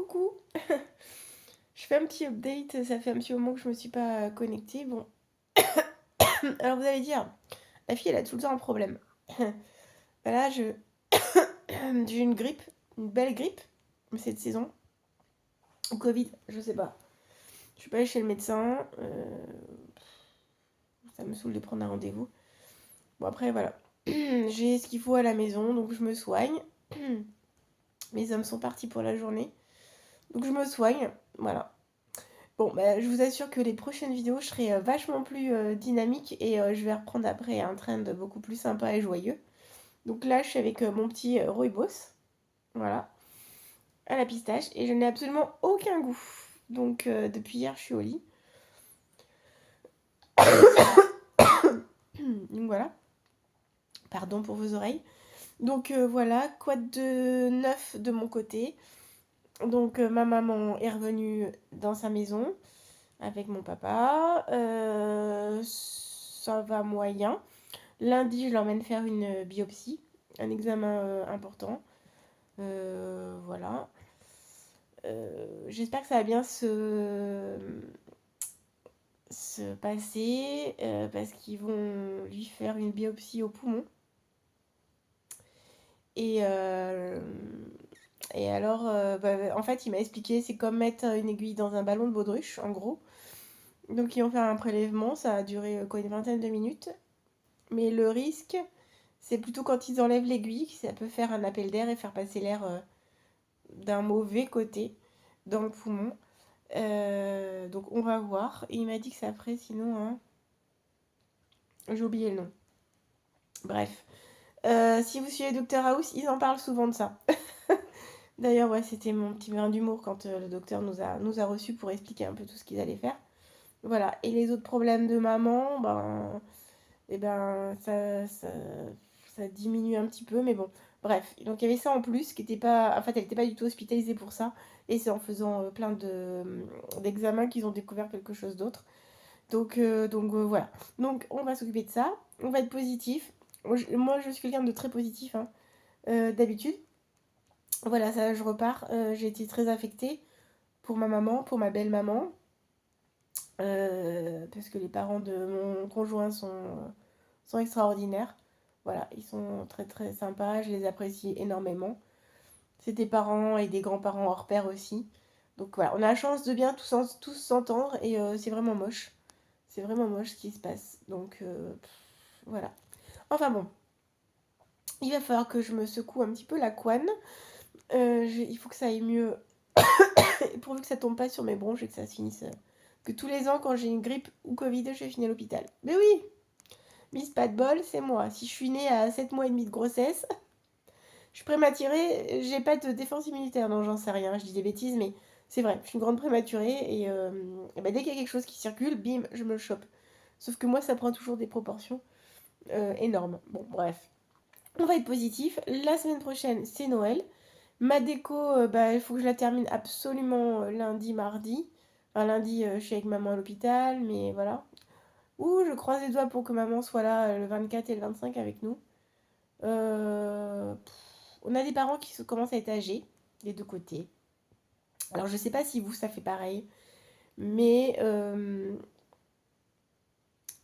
Coucou. Je fais un petit update, ça fait un petit moment que je me suis pas connectée. Bon, alors vous allez dire, la fille elle a tout le temps un problème. Voilà, j'ai une grippe, une belle grippe, cette saison. Ou Covid, je sais pas. Je suis pas allée chez le médecin, ça me saoule de prendre un rendez-vous. Bon après voilà, j'ai ce qu'il faut à la maison, donc je me soigne. Mes hommes sont partis pour la journée, donc je me soigne, voilà. Bon, bah, je vous assure que les prochaines vidéos, je serai vachement plus dynamique et je vais reprendre après un trend beaucoup plus sympa et joyeux. Donc là, je suis avec mon petit rooibos, voilà, à la pistache et je n'ai absolument aucun goût. Donc depuis hier, je suis au lit. Donc voilà, pardon pour vos oreilles. Donc voilà, quoi de neuf de mon côté. Donc ma maman est revenue dans sa maison avec mon papa. Ça va moyen. Lundi, je l'emmène faire une biopsie, un examen important. Voilà. J'espère que ça va bien se passer parce qu'ils vont lui faire une biopsie au poumon. Et, euh, et alors, en fait, il m'a expliqué, c'est comme mettre une aiguille dans un ballon de baudruche, en gros. Donc, ils vont faire un prélèvement, ça a duré quoi, une vingtaine de minutes. Mais le risque, c'est plutôt quand ils enlèvent l'aiguille, ça peut faire un appel d'air et faire passer l'air d'un mauvais côté dans le poumon. Donc on va voir. Et il m'a dit que ça ferait sinon j'ai oublié le nom. Bref. Si vous suivez Dr House, ils en parlent souvent de ça. D'ailleurs, ouais, c'était mon petit brin d'humour quand le docteur nous a reçus pour expliquer un peu tout ce qu'ils allaient faire. Voilà. Et les autres problèmes de maman, ça diminue un petit peu, mais bon. Bref, donc il y avait ça en plus, qui était pas... En fait, elle n'était pas du tout hospitalisée pour ça. Et c'est en faisant plein d'examens qu'ils ont découvert quelque chose d'autre. Donc voilà. Donc on va s'occuper de ça. On va être positif. Moi, je suis quelqu'un de très positif, hein, d'habitude. Voilà, ça, je repars. J'ai été très affectée pour ma maman, pour ma belle-maman. Parce que les parents de mon conjoint sont extraordinaires. Voilà, ils sont très très sympas, je les apprécie énormément. C'est des parents et des grands-parents hors pair aussi. Donc voilà, on a la chance de bien tous s'entendre et c'est vraiment moche. C'est vraiment moche ce qui se passe. Donc voilà. Enfin bon, il va falloir que je me secoue un petit peu la couenne. Il faut que ça aille mieux. Et pourvu que ça tombe pas sur mes bronches et que ça se finisse. Que tous les ans, quand j'ai une grippe ou Covid, je vais finir à l'hôpital. Mais oui, Miss Pas de bol, c'est moi. Si je suis née à 7 mois et demi de grossesse, je suis prématurée, j'ai pas de défense immunitaire. Non, j'en sais rien, je dis des bêtises, mais c'est vrai. Je suis une grande prématurée et dès qu'il y a quelque chose qui circule, bim, je me le chope. Sauf que moi, ça prend toujours des proportions énormes. Bon, bref. On va être positif. La semaine prochaine, c'est Noël. Ma déco, il faut que je la termine absolument lundi, mardi. Enfin, lundi, je suis avec maman à l'hôpital, mais voilà. Ouh, je croise les doigts pour que maman soit là le 24 et le 25 avec nous. On a des parents qui commencent à être âgés, des deux côtés. Alors, je sais pas si vous, ça fait pareil, mais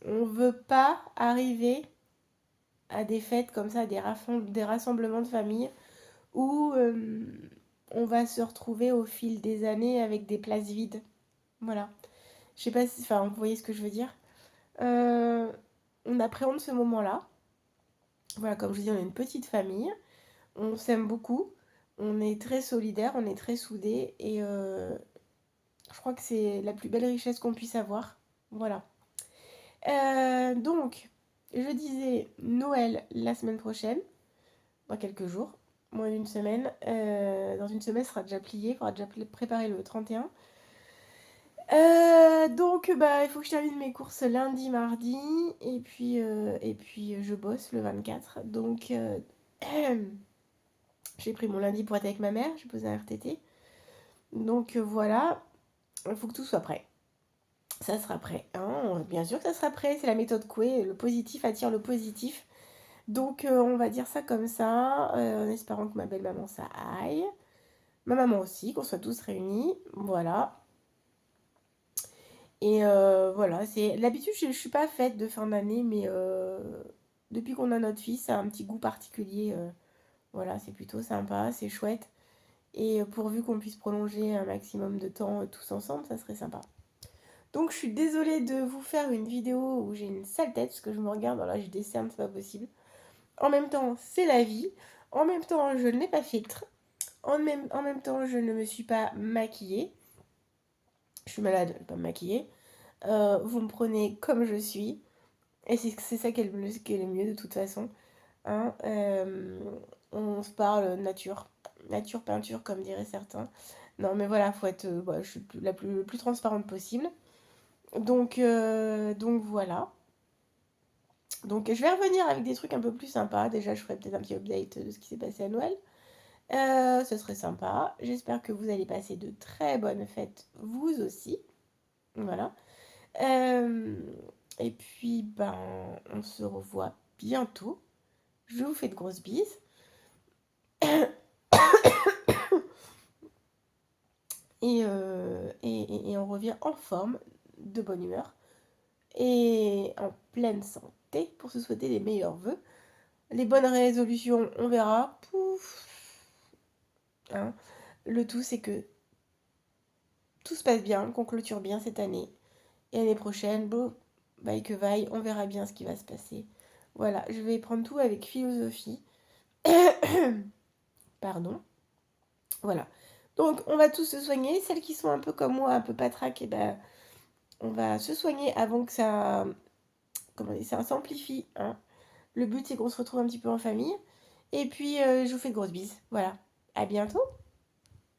on veut pas arriver à des fêtes comme ça, des rassemblements de famille où on va se retrouver au fil des années avec des places vides. Voilà. Je sais pas si... Enfin, vous voyez ce que je veux dire. Euh, on appréhende ce moment-là. Voilà, comme je vous dis, on est une petite famille. On s'aime beaucoup. On est très solidaires, on est très soudés. Et je crois que c'est la plus belle richesse qu'on puisse avoir. Voilà. Donc, je disais Noël la semaine prochaine, dans quelques jours, moins d'une semaine. Dans une semaine, ce sera déjà plié, il faudra déjà préparer le 31. Donc, il faut que je termine mes courses lundi, mardi, et puis je bosse le 24. Donc, j'ai pris mon lundi pour être avec ma mère, j'ai posé un RTT. Donc, voilà, il faut que tout soit prêt. Ça sera prêt, hein. Bien sûr que ça sera prêt, c'est la méthode Coué, le positif attire le positif. Donc, on va dire ça comme ça, en espérant que ma belle-maman, ça aille. ma maman aussi, qu'on soit tous réunis, voilà. Et voilà, c'est l'habitude, je suis pas faite de fin d'année, mais depuis qu'on a notre fils, ça a un petit goût particulier. Voilà, c'est plutôt sympa, c'est chouette. Et pourvu qu'on puisse prolonger un maximum de temps tous ensemble, ça serait sympa. Donc je suis désolée de vous faire une vidéo où j'ai une sale tête, parce que je me regarde, voilà, je décerne, c'est pas possible. En même temps, c'est la vie. En même temps, je ne l'ai pas filtre. En même temps, je ne me suis pas maquillée. Je suis malade, je ne vais pas me maquiller. Vous me prenez comme je suis. Et c'est ça qui est le mieux de toute façon. Hein. On se parle nature. Nature, peinture, comme diraient certains. Non, mais voilà, faut être. Voilà, je suis la plus transparente possible. Donc voilà. Donc je vais revenir avec des trucs un peu plus sympas. Déjà, je ferai peut-être un petit update de ce qui s'est passé à Noël. Ce serait sympa. J'espère que vous allez passer de très bonnes fêtes, vous aussi. Voilà. Euh, et puis, ben, on se revoit bientôt. Je vous fais de grosses bises. Et on revient en forme, de bonne humeur et en pleine santé pour se souhaiter les meilleurs vœux. Les bonnes résolutions, on verra. Pouf. Hein. Le tout, c'est que tout se passe bien, qu'on clôture bien cette année. Et l'année prochaine, bon, vaille que vaille, on verra bien ce qui va se passer. Voilà, je vais prendre tout avec philosophie. Pardon. Voilà. Donc, on va tous se soigner. Celles qui sont un peu comme moi, un peu patraques, eh ben, on va se soigner avant que ça s'amplifie. Hein. Le but, c'est qu'on se retrouve un petit peu en famille. Et puis, je vous fais de grosses bises. Voilà. À bientôt.